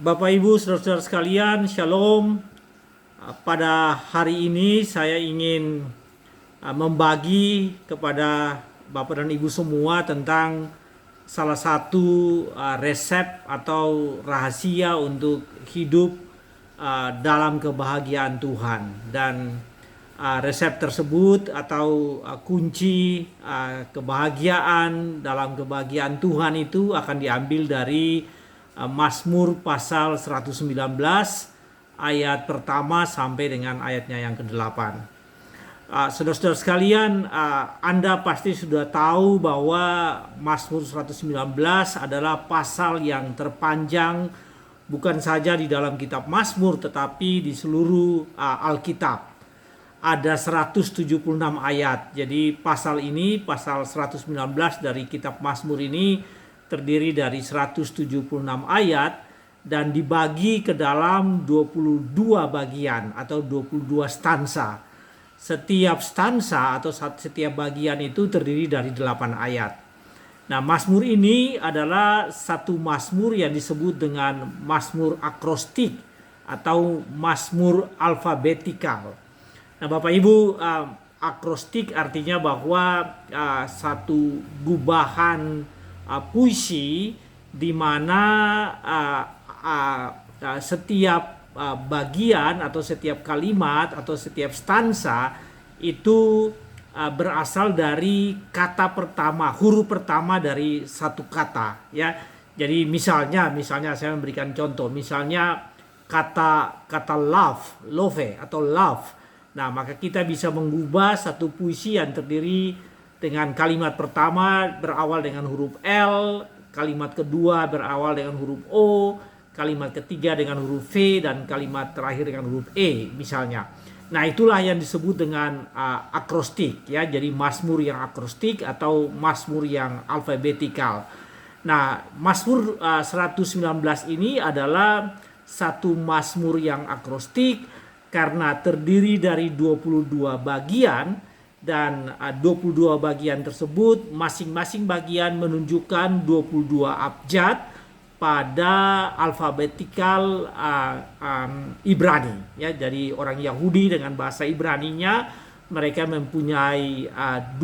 Bapak Ibu saudara-saudara sekalian, Shalom. Pada hari ini saya ingin membagi kepada Bapak dan Ibu semua tentang salah satu resep atau rahasia untuk hidup dalam kebahagiaan Tuhan. Dan resep tersebut atau kunci kebahagiaan dalam kebahagiaan Tuhan itu akan diambil dari Mazmur pasal 119 ayat pertama sampai dengan ayatnya yang ke-8. Saudara-saudara sekalian, Anda pasti sudah tahu bahwa Mazmur 119 adalah pasal yang terpanjang bukan saja di dalam kitab Mazmur tetapi di seluruh Alkitab. Ada 176 ayat. Jadi pasal ini, pasal 119 dari kitab Mazmur ini terdiri dari 176 ayat dan dibagi ke dalam 22 bagian atau 22 stansa. Setiap stansa atau setiap bagian itu terdiri dari 8 ayat. Nah, Mazmur ini adalah satu Mazmur yang disebut dengan Mazmur akrostik atau Mazmur alfabetikal. Nah, Bapak Ibu, akrostik artinya bahwa satu gubahan puisi di mana setiap bagian atau setiap kalimat atau setiap stansa itu berasal dari kata pertama, huruf pertama dari satu kata, ya. Jadi misalnya saya memberikan contoh, misalnya kata love atau love. Nah, maka kita bisa mengubah satu puisi yang terdiri dengan kalimat pertama berawal dengan huruf L, kalimat kedua berawal dengan huruf O, kalimat ketiga dengan huruf V, dan kalimat terakhir dengan huruf E misalnya. Nah, itulah yang disebut dengan akrostik, ya. Jadi Mazmur yang akrostik atau Mazmur yang alfabetikal. Nah, Mazmur 119 ini adalah satu Mazmur yang akrostik karena terdiri dari 22 bagian. Dan 22 bagian tersebut masing-masing bagian menunjukkan 22 abjad pada alfabetikal Ibrani, ya. Jadi orang Yahudi dengan bahasa Ibraninya mereka mempunyai 22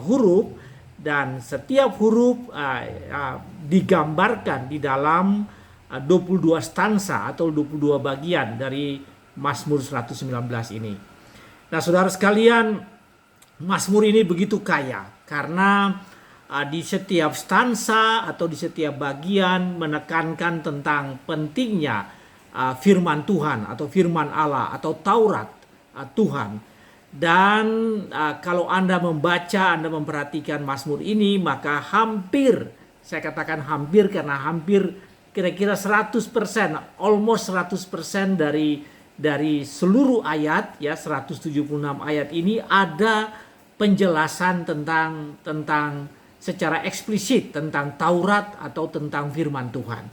huruf dan setiap huruf digambarkan di dalam 22 stansa atau 22 bagian dari Mazmur 119 ini. Nah, saudara sekalian, Mazmur ini begitu kaya karena di setiap stansa atau di setiap bagian menekankan tentang pentingnya firman Tuhan atau firman Allah atau Taurat Tuhan. Dan kalau Anda membaca, Anda memperhatikan Mazmur ini, maka hampir, saya katakan hampir karena hampir kira-kira 100%, almost 100% dari seluruh ayat, ya, 176 ayat ini ada penjelasan tentang secara eksplisit tentang Taurat atau tentang firman Tuhan.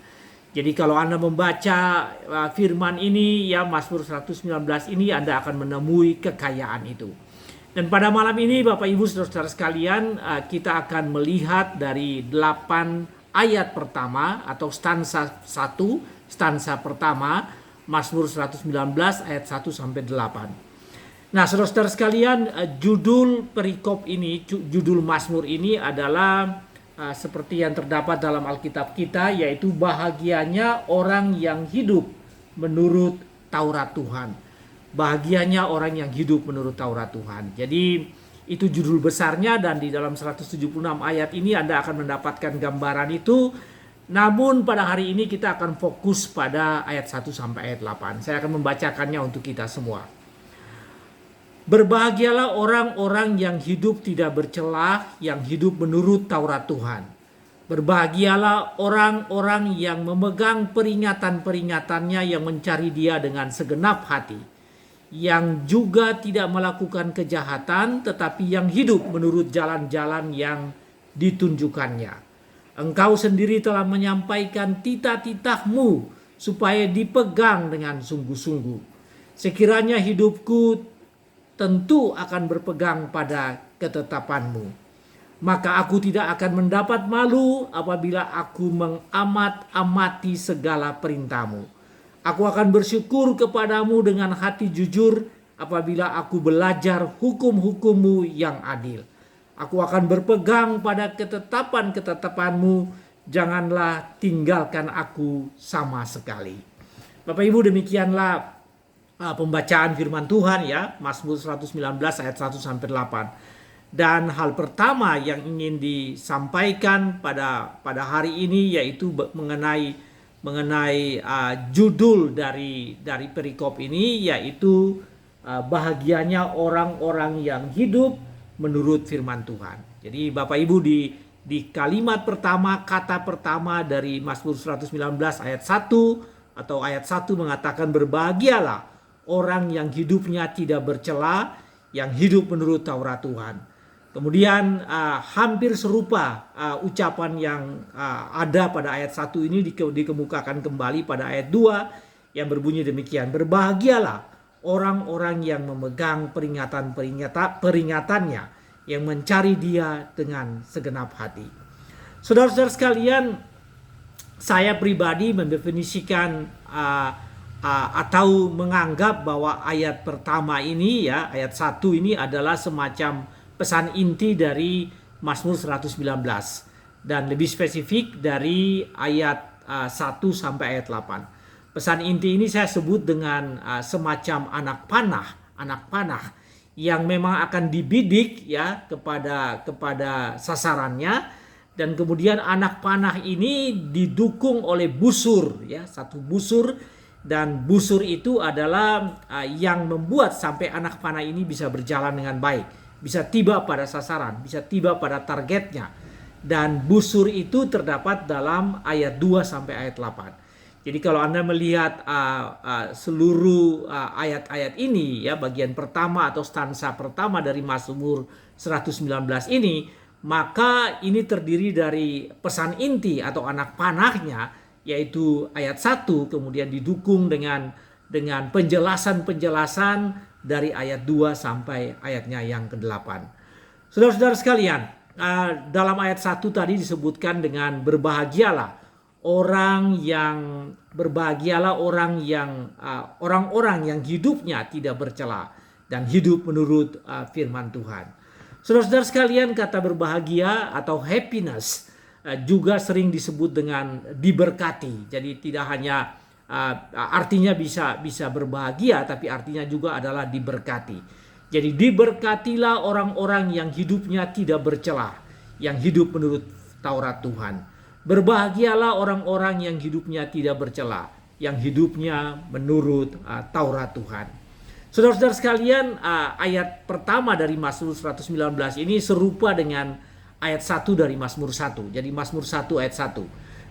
Jadi kalau Anda membaca firman ini, ya, Mazmur 119 ini, Anda akan menemui kekayaan itu. Dan pada malam ini Bapak Ibu Saudara-saudara sekalian, kita akan melihat dari 8 ayat pertama atau stansa 1, stansa pertama Mazmur 119 ayat 1 sampai 8. Nah, saudara-saudara sekalian, judul perikop ini, judul Mazmur ini adalah seperti yang terdapat dalam Alkitab kita, yaitu bahagianya orang yang hidup menurut Taurat Tuhan. Bahagianya orang yang hidup menurut Taurat Tuhan. Jadi itu judul besarnya, dan di dalam 176 ayat ini Anda akan mendapatkan gambaran itu. Namun pada hari ini kita akan fokus pada ayat 1 sampai ayat 8. Saya akan membacakannya untuk kita semua. Berbahagialah orang-orang yang hidup tidak bercelah, yang hidup menurut Taurat Tuhan. Berbahagialah orang-orang yang memegang peringatan-peringatannya, yang mencari Dia dengan segenap hati, yang juga tidak melakukan kejahatan, tetapi yang hidup menurut jalan-jalan yang ditunjukkannya. Engkau sendiri telah menyampaikan titah-titahmu supaya dipegang dengan sungguh-sungguh. Sekiranya hidupku tentu akan berpegang pada ketetapanmu. Maka aku tidak akan mendapat malu apabila aku mengamat-amati segala perintahmu. Aku akan bersyukur kepadamu dengan hati jujur apabila aku belajar hukum-hukummu yang adil. Aku akan berpegang pada ketetapan-ketetapanmu, janganlah tinggalkan aku sama sekali. Bapak Ibu, demikianlah pembacaan firman Tuhan ya, Mazmur 119 ayat 1 sampai 8. Dan hal pertama yang ingin disampaikan pada hari ini yaitu mengenai judul dari perikop ini, yaitu bahagianya orang-orang yang hidup menurut firman Tuhan. Jadi Bapak Ibu, di kalimat pertama, kata pertama dari Mazmur 119 ayat 1 atau ayat 1 mengatakan berbahagialah orang yang hidupnya tidak bercela, yang hidup menurut Taurat Tuhan. Kemudian hampir serupa ucapan yang ada pada ayat 1 ini dikemukakan kembali pada ayat 2 yang berbunyi demikian. Berbahagialah orang-orang yang memegang peringatannya, yang mencari Dia dengan segenap hati. Saudara-saudara sekalian, saya pribadi mendefinisikan atau menganggap bahwa ayat pertama ini ya, ayat 1 ini adalah semacam pesan inti dari Mazmur 119 dan lebih spesifik dari ayat 1 sampai ayat 8. Pesan inti ini saya sebut dengan semacam anak panah yang memang akan dibidik ya kepada sasarannya, dan kemudian anak panah ini didukung oleh busur ya, satu busur, dan busur itu adalah yang membuat sampai anak panah ini bisa berjalan dengan baik, bisa tiba pada sasaran, bisa tiba pada targetnya. Dan busur itu terdapat dalam ayat 2 sampai ayat 8. Jadi kalau Anda melihat seluruh ayat-ayat ini ya, bagian pertama atau stansa pertama dari Mazmur 119 ini, maka ini terdiri dari pesan inti atau anak panahnya, yaitu ayat 1, kemudian didukung dengan penjelasan-penjelasan dari ayat 2 sampai ayatnya yang ke-8. Saudara-saudara sekalian, dalam ayat 1 tadi disebutkan dengan berbahagialah orang yang orang-orang yang hidupnya tidak bercela dan hidup menurut firman Tuhan. Saudara-saudara sekalian, kata berbahagia atau happiness juga sering disebut dengan diberkati. Jadi tidak hanya artinya bisa berbahagia, tapi artinya juga adalah diberkati. Jadi diberkatilah orang-orang yang hidupnya tidak bercela, yang hidup menurut Taurat Tuhan. Berbahagialah orang-orang yang hidupnya tidak bercela, yang hidupnya menurut Taurat Tuhan. Saudara-saudara sekalian, ayat pertama dari Mazmur 119 ini serupa dengan ayat 1 dari Mazmur 1. Jadi Mazmur 1 ayat 1.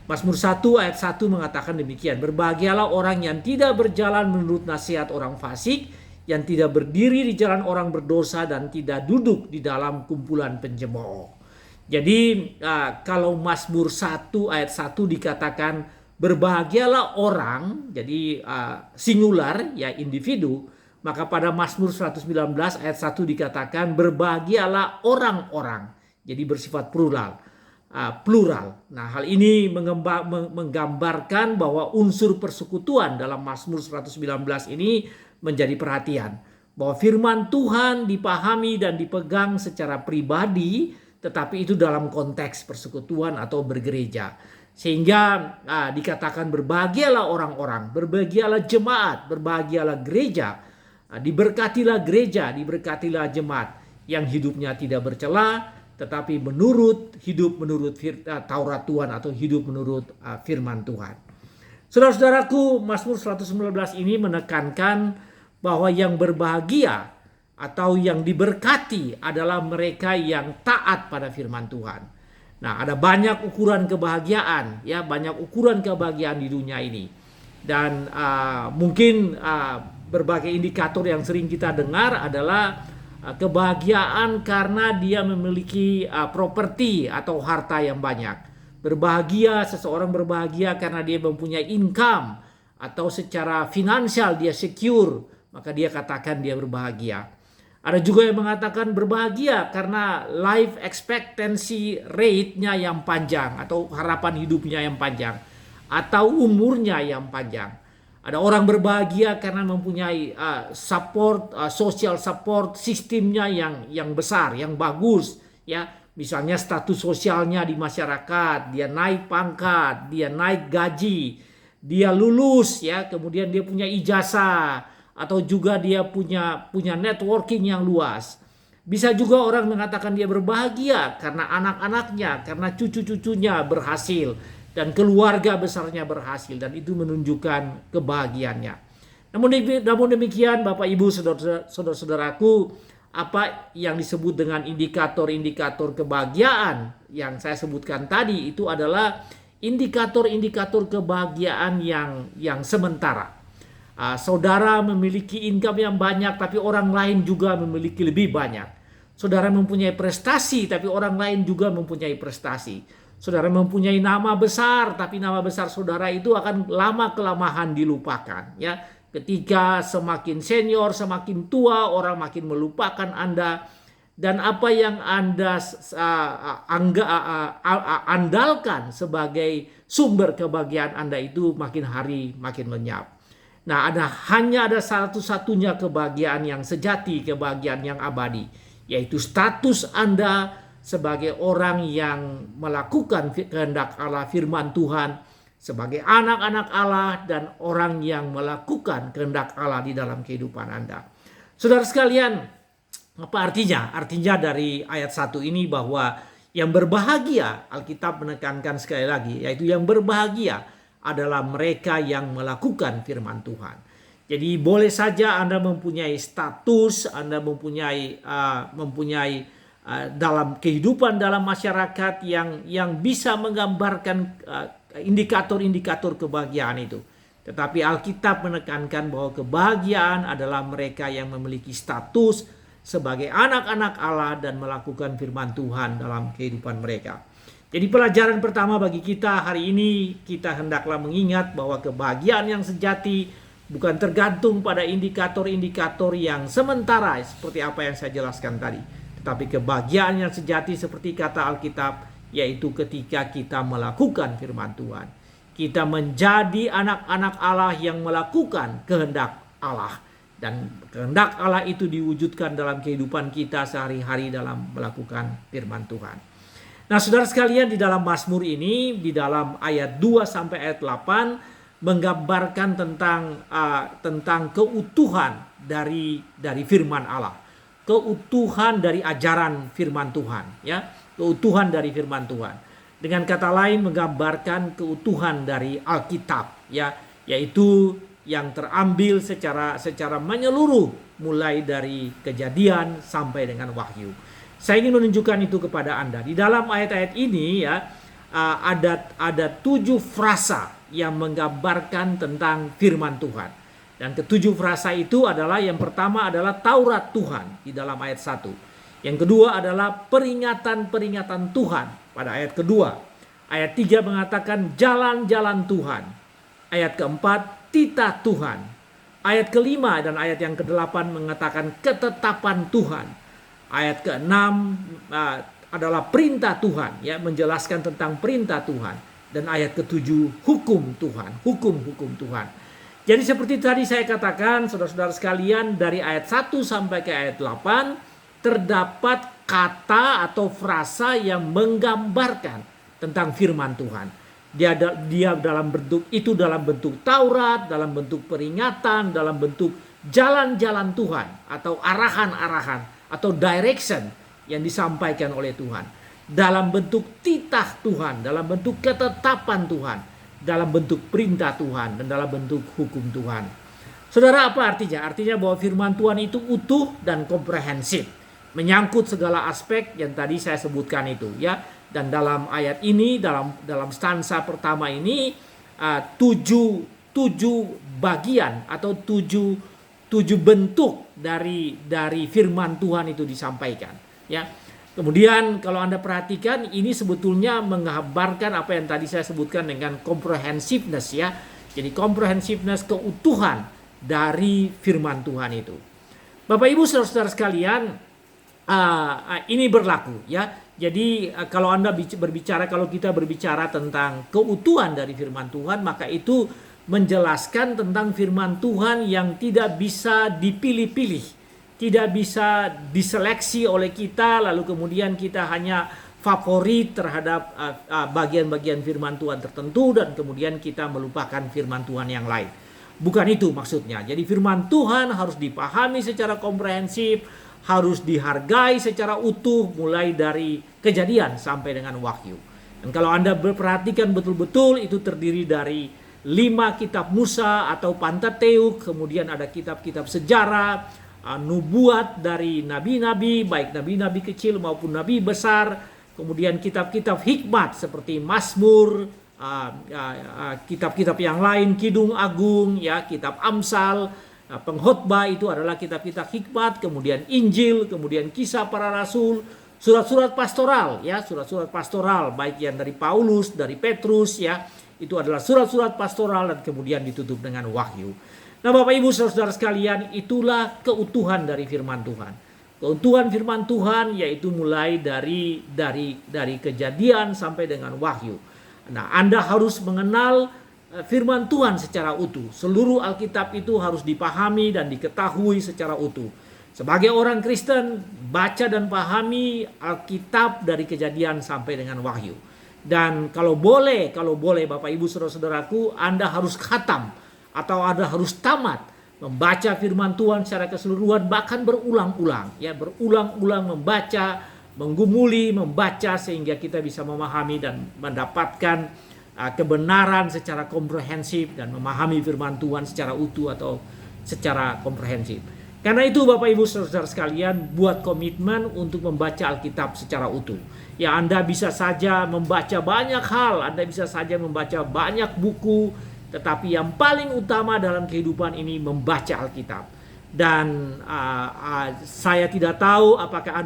Mazmur 1 ayat 1 mengatakan demikian. Berbahagialah orang yang tidak berjalan menurut nasihat orang fasik, yang tidak berdiri di jalan orang berdosa, dan tidak duduk di dalam kumpulan pencemooh. Jadi kalau Mazmur 1 ayat 1 dikatakan berbahagialah orang, jadi singular ya, individu, maka pada Mazmur 119 ayat 1 dikatakan berbahagialah orang-orang, jadi bersifat plural. Nah, hal ini menggambarkan bahwa unsur persekutuan dalam Mazmur 119 ini menjadi perhatian, bahwa firman Tuhan dipahami dan dipegang secara pribadi, tetapi itu dalam konteks persekutuan atau bergereja, sehingga dikatakan berbahagialah orang-orang, berbahagialah jemaat, berbahagialah gereja, diberkatilah gereja, diberkatilah jemaat yang hidupnya tidak bercela, tetapi hidup menurut Taurat Tuhan atau hidup menurut firman Tuhan. Saudara-saudaraku, Mazmur 119 ini menekankan bahwa yang berbahagia atau yang diberkati adalah mereka yang taat pada firman Tuhan. Nah, ada banyak ukuran kebahagiaan, ya, banyak ukuran kebahagiaan di dunia ini. Dan mungkin berbagai indikator yang sering kita dengar adalah kebahagiaan karena dia memiliki properti atau harta yang banyak. Seseorang berbahagia karena dia mempunyai income atau secara finansial dia secure, maka dia katakan dia berbahagia. Ada juga yang mengatakan berbahagia karena life expectancy rate-nya yang panjang atau harapan hidupnya yang panjang atau umurnya yang panjang. Ada orang berbahagia karena mempunyai social support sistemnya yang besar, yang bagus, ya. Misalnya status sosialnya di masyarakat, dia naik pangkat, dia naik gaji, dia lulus, ya, kemudian dia punya ijazah, atau juga dia punya networking yang luas. Bisa juga orang mengatakan dia berbahagia karena anak-anaknya, karena cucu-cucunya berhasil dan keluarga besarnya berhasil, dan itu menunjukkan kebahagiaannya. Namun demikian Bapak Ibu saudara-saudaraku, apa yang disebut dengan indikator-indikator kebahagiaan yang saya sebutkan tadi itu adalah indikator-indikator kebahagiaan yang sementara. Saudara memiliki income yang banyak tapi orang lain juga memiliki lebih banyak. Saudara mempunyai prestasi tapi orang lain juga mempunyai prestasi. Saudara mempunyai nama besar tapi nama besar saudara itu akan lama-kelamaan dilupakan, ya. Ketika semakin senior, semakin tua, orang makin melupakan Anda, dan apa yang Anda andalkan sebagai sumber kebahagiaan Anda itu makin hari makin lenyap. Nah, hanya ada satu-satunya kebahagiaan yang sejati, kebahagiaan yang abadi, yaitu status Anda sebagai orang yang melakukan kehendak Allah, firman Tuhan, sebagai anak-anak Allah dan orang yang melakukan kehendak Allah di dalam kehidupan Anda. Saudara sekalian, apa artinya? Artinya dari ayat 1 ini bahwa yang berbahagia, Alkitab menekankan sekali lagi, yaitu yang berbahagia adalah mereka yang melakukan firman Tuhan. Jadi boleh saja Anda mempunyai status, Anda mempunyai dalam kehidupan dalam masyarakat yang bisa menggambarkan indikator-indikator kebahagiaan itu. Tetapi Alkitab menekankan bahwa kebahagiaan adalah mereka yang memiliki status sebagai anak-anak Allah dan melakukan firman Tuhan dalam kehidupan mereka. Jadi pelajaran pertama bagi kita hari ini, kita hendaklah mengingat bahwa kebahagiaan yang sejati bukan tergantung pada indikator-indikator yang sementara seperti apa yang saya jelaskan tadi. Tetapi kebahagiaan yang sejati seperti kata Alkitab, yaitu ketika kita melakukan firman Tuhan. Kita menjadi anak-anak Allah yang melakukan kehendak Allah. Dan kehendak Allah itu diwujudkan dalam kehidupan kita sehari-hari dalam melakukan firman Tuhan. Nah, saudara sekalian, di dalam Mazmur ini, di dalam ayat 2 sampai ayat 8 menggambarkan tentang keutuhan dari firman Allah, keutuhan dari ajaran firman Tuhan, ya, keutuhan dari firman Tuhan. Dengan kata lain menggambarkan keutuhan dari Alkitab, ya, yaitu yang terambil secara menyeluruh mulai dari Kejadian sampai dengan Wahyu. Saya ingin menunjukkan itu kepada Anda. Di dalam ayat-ayat ini, ya, ada 7 frasa yang menggambarkan tentang firman Tuhan. Dan ketujuh frasa itu adalah, yang pertama adalah Taurat Tuhan di dalam ayat 1. Yang kedua adalah peringatan-peringatan Tuhan pada ayat kedua. Ayat 3 mengatakan jalan-jalan Tuhan. Ayat keempat, titah Tuhan. Ayat kelima dan ayat yang ke-8 mengatakan ketetapan Tuhan. Ayat ke-6 adalah perintah Tuhan, ya, menjelaskan tentang perintah Tuhan. Dan ayat ke-7 hukum Tuhan, hukum-hukum Tuhan. Jadi seperti tadi saya katakan, saudara-saudara sekalian, dari ayat 1 sampai ke ayat 8 terdapat kata atau frasa yang menggambarkan tentang firman Tuhan. Dia dalam bentuk Taurat, dalam bentuk peringatan, dalam bentuk jalan-jalan Tuhan atau arahan-arahan atau direction yang disampaikan oleh Tuhan, dalam bentuk titah Tuhan, dalam bentuk ketetapan Tuhan, dalam bentuk perintah Tuhan, dan dalam bentuk hukum Tuhan. Saudara, apa artinya? Artinya bahwa firman Tuhan itu utuh dan komprehensif, menyangkut segala aspek yang tadi saya sebutkan itu, ya. Dan dalam ayat ini, dalam stansa pertama ini, tujuh bagian atau tujuh bentuk dari firman Tuhan itu disampaikan, ya. Kemudian kalau Anda perhatikan, ini sebetulnya menggambarkan apa yang tadi saya sebutkan dengan comprehensiveness, ya. Jadi comprehensiveness, keutuhan dari firman Tuhan itu. Bapak Ibu saudara-saudara sekalian, ini berlaku ya. Jadi kalau kita berbicara tentang keutuhan dari firman Tuhan, maka itu menjelaskan tentang firman Tuhan yang tidak bisa dipilih-pilih, tidak bisa diseleksi oleh kita, lalu kemudian kita hanya favorit terhadap bagian-bagian firman Tuhan tertentu dan kemudian kita melupakan firman Tuhan yang lain. Bukan itu maksudnya. Jadi firman Tuhan harus dipahami secara komprehensif, harus dihargai secara utuh mulai dari Kejadian sampai dengan Wahyu. Dan kalau Anda perhatikan betul-betul, itu terdiri dari 5 kitab Musa atau Pentateuch, kemudian ada kitab-kitab sejarah, nubuat dari nabi-nabi, baik nabi-nabi kecil maupun nabi besar, kemudian kitab-kitab hikmat seperti Mazmur, kitab-kitab yang lain, Kidung Agung, ya, kitab Amsal, Pengkhotbah itu adalah kitab-kitab hikmat, kemudian Injil, kemudian Kisah Para Rasul, surat-surat pastoral, ya, surat-surat pastoral baik yang dari Paulus, dari Petrus, ya, itu adalah surat-surat pastoral dan kemudian ditutup dengan Wahyu. Nah, Bapak Ibu saudara sekalian, itulah keutuhan dari firman Tuhan. Keutuhan firman Tuhan yaitu mulai dari Kejadian sampai dengan Wahyu. Nah, Anda harus mengenal firman Tuhan secara utuh. Seluruh Alkitab itu harus dipahami dan diketahui secara utuh. Sebagai orang Kristen, baca dan pahami Alkitab dari Kejadian sampai dengan Wahyu. Dan kalau boleh Bapak Ibu saudara-saudaraku, Anda harus khatam atau Anda harus tamat membaca firman Tuhan secara keseluruhan, bahkan berulang-ulang, ya, berulang-ulang membaca, menggumuli, membaca sehingga kita bisa memahami dan mendapatkan kebenaran secara komprehensif dan memahami firman Tuhan secara utuh atau secara komprehensif. Karena itu Bapak Ibu saudara sekalian, buat komitmen untuk membaca Alkitab secara utuh. Ya, Anda bisa saja membaca banyak hal, Anda bisa saja membaca banyak buku, tetapi yang paling utama dalam kehidupan ini membaca Alkitab. Dan saya tidak tahu apakah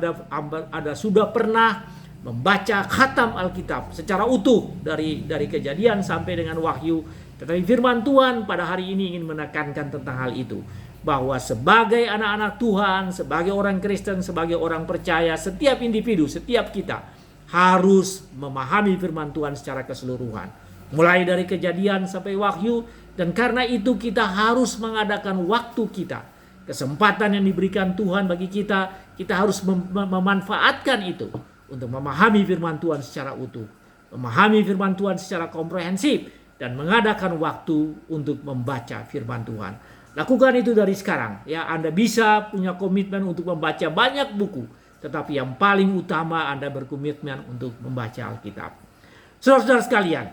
Anda sudah pernah membaca khatam Alkitab secara utuh dari Kejadian sampai dengan Wahyu. Tetapi firman Tuhan pada hari ini ingin menekankan tentang hal itu. Bahwa sebagai anak-anak Tuhan, sebagai orang Kristen, sebagai orang percaya, setiap individu, setiap kita harus memahami firman Tuhan secara keseluruhan. Mulai dari Kejadian sampai Wahyu. Dan karena itu kita harus mengadakan waktu kita. Kesempatan yang diberikan Tuhan bagi kita, kita harus memanfaatkan itu untuk memahami firman Tuhan secara utuh. Memahami firman Tuhan secara komprehensif. Dan mengadakan waktu untuk membaca firman Tuhan. Lakukan itu dari sekarang, ya. Anda bisa punya komitmen untuk membaca banyak buku, tetapi yang paling utama Anda berkomitmen untuk membaca Alkitab. Saudara-saudara sekalian,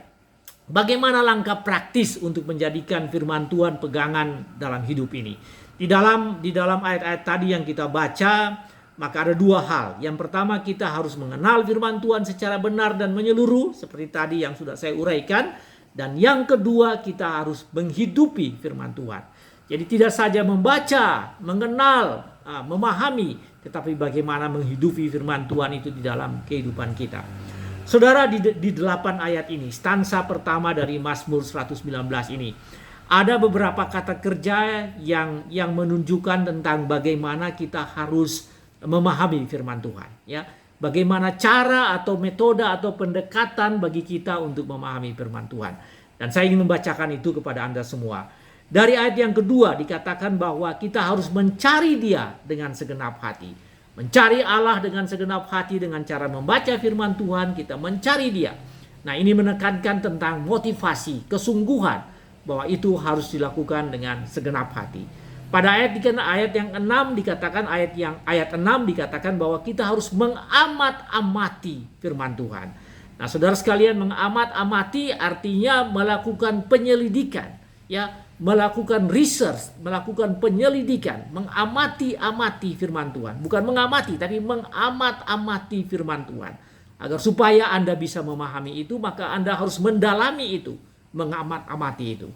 bagaimana langkah praktis untuk menjadikan firman Tuhan pegangan dalam hidup ini? Di dalam ayat-ayat tadi yang kita baca, maka ada 2 hal. Yang pertama, kita harus mengenal firman Tuhan secara benar dan menyeluruh, seperti tadi yang sudah saya uraikan. Dan yang kedua, kita harus menghidupi firman Tuhan. Jadi tidak saja membaca, mengenal, memahami, tetapi bagaimana menghidupi firman Tuhan itu di dalam kehidupan kita. Saudara, di 8 ayat ini, stansa pertama dari Mazmur 119 ini, ada beberapa kata kerja yang menunjukkan tentang bagaimana kita harus memahami firman Tuhan. Ya, bagaimana cara atau metode atau pendekatan bagi kita untuk memahami firman Tuhan. Dan saya ingin membacakan itu kepada Anda semua. Dari ayat yang kedua dikatakan bahwa kita harus mencari Dia dengan segenap hati. Mencari Allah dengan segenap hati dengan cara membaca firman Tuhan, kita mencari Dia. Nah, ini menekankan tentang motivasi, kesungguhan bahwa itu harus dilakukan dengan segenap hati. Pada ayat yang 6 dikatakan ayat 6 dikatakan bahwa kita harus mengamat-amati firman Tuhan. Nah, saudara sekalian, mengamat-amati artinya melakukan penyelidikan, ya. Melakukan research, melakukan penyelidikan, mengamati-amati firman Tuhan. Bukan mengamati, tapi mengamat-amati firman Tuhan. Agar supaya Anda bisa memahami itu, maka Anda harus mendalami itu, mengamat-amati itu.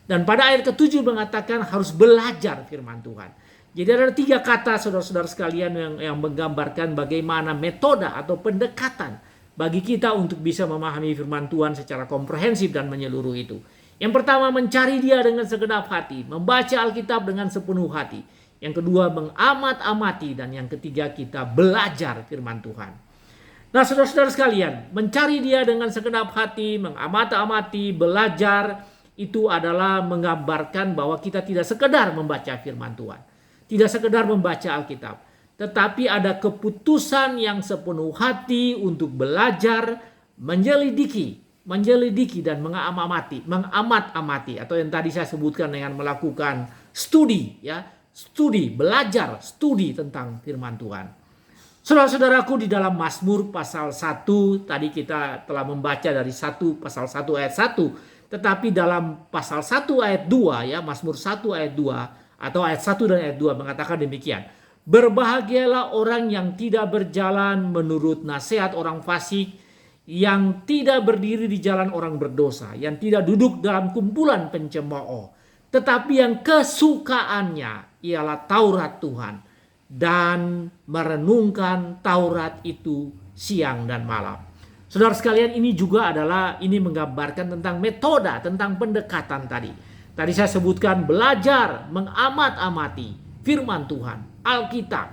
Dan pada ayat ke-7 mengatakan harus belajar firman Tuhan. Jadi ada 3 kata saudara-saudara sekalian yang menggambarkan bagaimana metode atau pendekatan bagi kita untuk bisa memahami firman Tuhan secara komprehensif dan menyeluruh itu. Yang pertama, mencari Dia dengan segenap hati, membaca Alkitab dengan sepenuh hati. Yang kedua mengamat-amati. Dan yang ketiga kita belajar firman Tuhan. Nah saudara-saudara sekalian, mencari dia dengan segenap hati, mengamati-amati, belajar, itu adalah menggambarkan bahwa kita tidak sekedar membaca firman Tuhan. Tidak sekedar membaca Alkitab. Tetapi ada keputusan yang sepenuh hati untuk belajar, menyelidiki dan mengamat-amati. Atau yang tadi saya sebutkan dengan melakukan studi, belajar tentang firman Tuhan. Saudara-saudaraku, di dalam Mazmur pasal 1, tadi kita telah membaca dari pasal 1 ayat 1. Tetapi dalam pasal 1 ayat 2, Mazmur 1 ayat 2, atau ayat 1 dan ayat 2 mengatakan demikian. Berbahagialah orang yang tidak berjalan menurut nasihat orang fasik, yang tidak berdiri di jalan orang berdosa, yang tidak duduk dalam kumpulan pencemooh, tetapi yang kesukaannya ialah Taurat Tuhan, dan merenungkan Taurat itu siang dan malam. Saudara sekalian, ini juga ini menggambarkan tentang metode, tentang pendekatan tadi. Tadi saya sebutkan belajar, mengamat-amati firman Tuhan, Alkitab.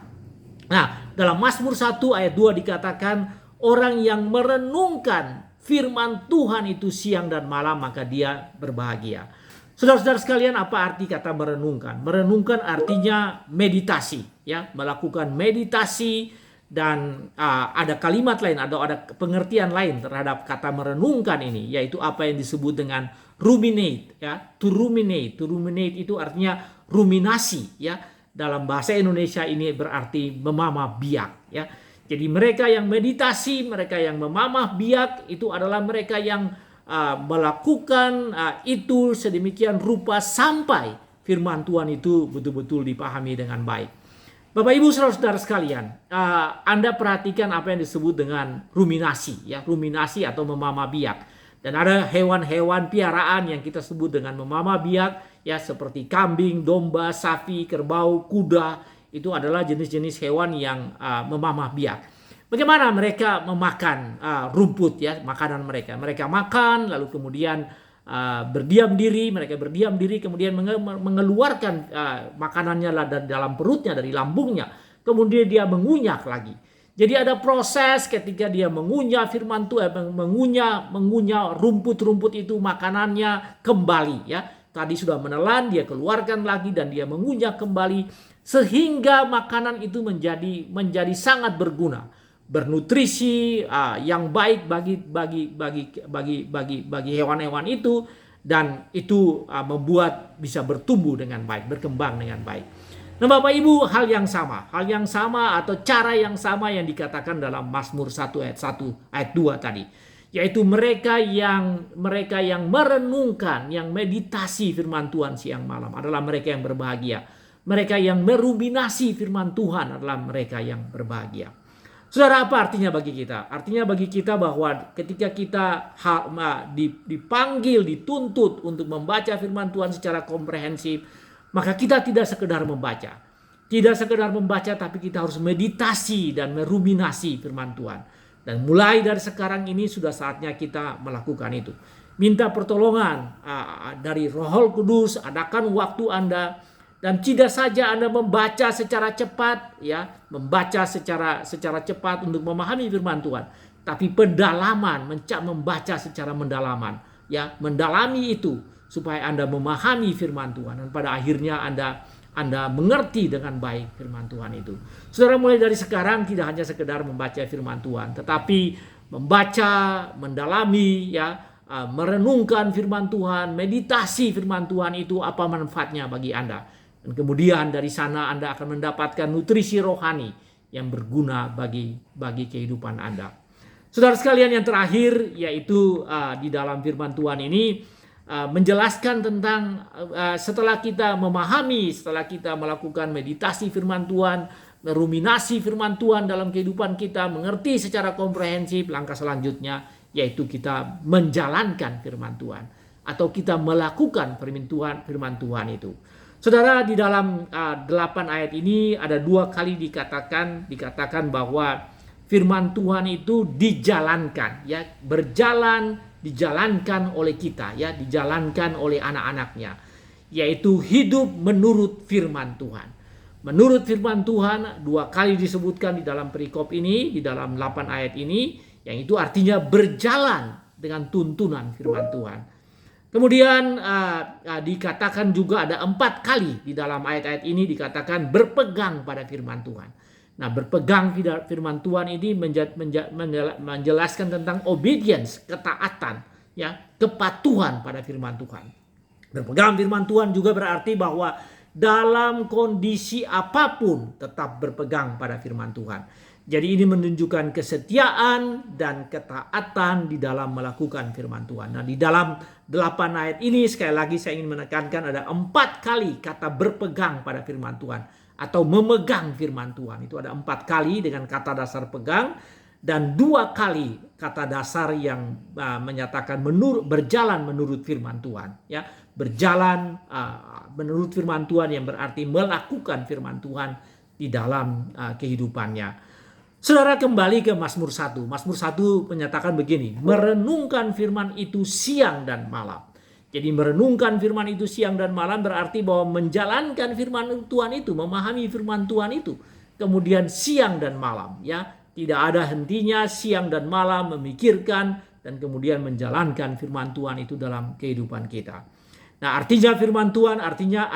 Nah, dalam Mazmur 1 ayat 2 dikatakan, orang yang merenungkan firman Tuhan itu siang dan malam, maka dia berbahagia. Saudara-saudara sekalian, apa arti kata merenungkan? Merenungkan artinya meditasi, melakukan meditasi, dan ada kalimat lain, ada pengertian lain terhadap kata merenungkan ini, yaitu apa yang disebut dengan ruminate, to ruminate. To ruminate itu artinya ruminasi, dalam bahasa Indonesia ini berarti memamah biak, Jadi mereka yang meditasi, mereka yang memamah biak itu adalah mereka yang melakukan itu sedemikian rupa sampai firman Tuhan itu betul-betul dipahami dengan baik. Bapak Ibu saudara-saudara sekalian, Anda perhatikan apa yang disebut dengan ruminasi, ruminasi atau memamah biak. Dan ada hewan-hewan piaraan yang kita sebut dengan memamah biak, seperti kambing, domba, sapi, kerbau, kuda. Itu adalah jenis-jenis hewan yang memamah biak. Bagaimana mereka memakan rumput, makanan mereka. Mereka makan, lalu kemudian mereka berdiam diri, kemudian mengeluarkan makanannya dari dalam perutnya, dari lambungnya. Kemudian dia mengunyah lagi. Jadi ada proses ketika dia mengunyah firman Tuhan, mengunyah rumput-rumput itu, makanannya kembali, Tadi sudah menelan, dia keluarkan lagi dan dia mengunyah kembali sehingga makanan itu menjadi sangat berguna, bernutrisi, yang baik bagi hewan-hewan itu, dan itu membuat bisa bertumbuh dengan baik, berkembang dengan baik. Nah Bapak Ibu, hal yang sama atau cara yang sama yang dikatakan dalam Mazmur 1 ayat 2 tadi, yaitu mereka yang merenungkan, yang meditasi firman Tuhan siang malam adalah mereka yang berbahagia. Mereka yang meruminasi firman Tuhan adalah mereka yang berbahagia. Saudara, apa artinya bagi kita? Artinya bagi kita bahwa ketika kita dipanggil, dituntut untuk membaca firman Tuhan secara komprehensif, maka kita tidak sekedar membaca. Tidak sekedar membaca, tapi kita harus meditasi dan meruminasi firman Tuhan. Dan mulai dari sekarang ini sudah saatnya kita melakukan itu. Minta pertolongan dari Roh Kudus, adakan waktu Anda. Dan tidak saja Anda membaca secara cepat, membaca secara cepat untuk memahami firman Tuhan, tapi pendalaman, membaca secara mendalaman, mendalami itu supaya Anda memahami firman Tuhan dan pada akhirnya Anda mengerti dengan baik firman Tuhan itu. Saudara, mulai dari sekarang tidak hanya sekedar membaca firman Tuhan, tetapi membaca, mendalami, merenungkan firman Tuhan, meditasi firman Tuhan itu apa manfaatnya bagi Anda. Dan kemudian dari sana Anda akan mendapatkan nutrisi rohani yang berguna bagi kehidupan Anda. Saudara sekalian, yang terakhir yaitu di dalam firman Tuhan ini menjelaskan tentang setelah kita memahami, setelah kita melakukan meditasi firman Tuhan, meruminasi firman Tuhan dalam kehidupan kita, mengerti secara komprehensif, langkah selanjutnya yaitu kita menjalankan firman Tuhan atau kita melakukan firman Tuhan itu. Saudara, di dalam 8 ayat ini ada 2 kali dikatakan bahwa firman Tuhan itu dijalankan, dijalankan oleh kita, dijalankan oleh anak-anaknya, yaitu hidup menurut firman Tuhan. Menurut firman Tuhan, 2 kali disebutkan di dalam perikop ini, di dalam 8 ayat ini, yang itu artinya berjalan dengan tuntunan firman Tuhan. Kemudian dikatakan juga ada 4 kali di dalam ayat-ayat ini dikatakan berpegang pada firman Tuhan. Nah, berpegang pada firman Tuhan ini menjelaskan tentang obedience, ketaatan, ya, kepatuhan pada firman Tuhan. Berpegang firman Tuhan juga berarti bahwa dalam kondisi apapun tetap berpegang pada firman Tuhan. Jadi ini menunjukkan kesetiaan dan ketaatan di dalam melakukan firman Tuhan. Nah, di dalam 8 ayat ini sekali lagi saya ingin menekankan ada 4 kali kata berpegang pada firman Tuhan atau memegang firman Tuhan. Itu ada 4 kali dengan kata dasar pegang dan 2 kali kata dasar yang menyatakan berjalan menurut firman Tuhan, ya. Berjalan menurut firman Tuhan yang berarti melakukan firman Tuhan di dalam kehidupannya. Saudara, kembali ke Mazmur 1. Mazmur 1 menyatakan begini, merenungkan firman itu siang dan malam. Jadi merenungkan firman itu siang dan malam berarti bahwa menjalankan firman Tuhan itu, memahami firman Tuhan itu, kemudian siang dan malam, ya. Tidak ada hentinya siang dan malam memikirkan dan kemudian menjalankan firman Tuhan itu dalam kehidupan kita. Nah, artinya firman Tuhan artinya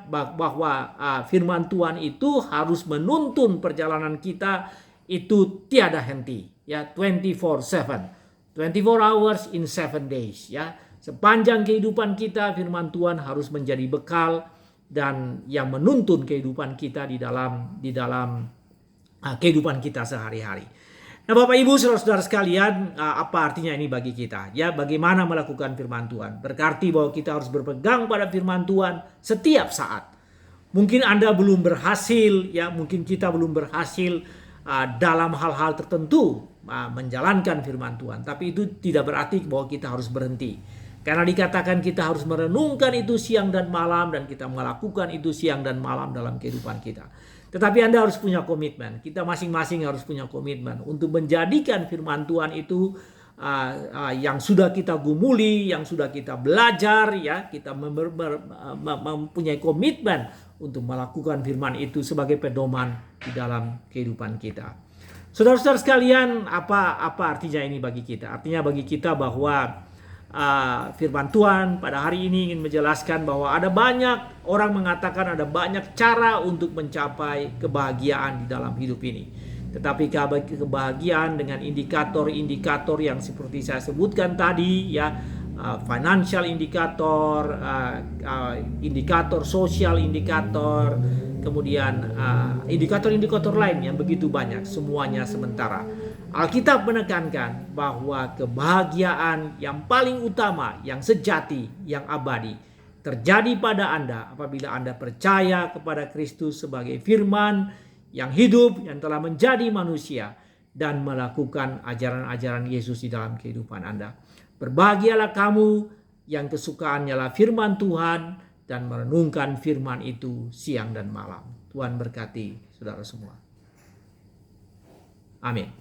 bahwa firman Tuhan itu harus menuntun perjalanan kita itu tiada henti, ya, 24/7. 24 hours in 7 days, ya. Sepanjang kehidupan kita firman Tuhan harus menjadi bekal dan yang menuntun kehidupan kita di dalam kehidupan kita sehari-hari. Nah, Bapak Ibu saudara-saudara sekalian, apa artinya ini bagi kita? Ya, bagaimana melakukan firman Tuhan? Berarti bahwa kita harus berpegang pada firman Tuhan setiap saat. Mungkin Anda belum berhasil, ya, mungkin kita belum berhasil dalam hal-hal tertentu menjalankan firman Tuhan. Tapi itu tidak berarti bahwa kita harus berhenti. Karena dikatakan kita harus merenungkan itu siang dan malam dan kita melakukan itu siang dan malam dalam kehidupan kita. Tetapi Anda harus punya komitmen. Kita masing-masing harus punya komitmen untuk menjadikan firman Tuhan itu yang sudah kita gumuli, yang sudah kita belajar, ya, kita mempunyai komitmen untuk melakukan firman itu sebagai pedoman di dalam kehidupan kita. Saudara-saudara sekalian, apa artinya ini bagi kita? Artinya bagi kita bahwa firman Tuhan pada hari ini ingin menjelaskan bahwa ada banyak orang mengatakan ada banyak cara untuk mencapai kebahagiaan di dalam hidup ini. Tetapi kebahagiaan dengan indikator-indikator yang seperti saya sebutkan tadi, ya, financial indikator, indikator sosial indikator, kemudian indikator-indikator lain yang begitu banyak, semuanya sementara. Alkitab menekankan bahwa kebahagiaan yang paling utama, yang sejati, yang abadi terjadi pada Anda apabila Anda percaya kepada Kristus sebagai firman yang hidup, yang telah menjadi manusia dan melakukan ajaran-ajaran Yesus di dalam kehidupan Anda. Berbahagialah kamu yang kesukaannya lah firman Tuhan dan merenungkan firman itu siang dan malam. Tuhan berkati saudara semua. Amin.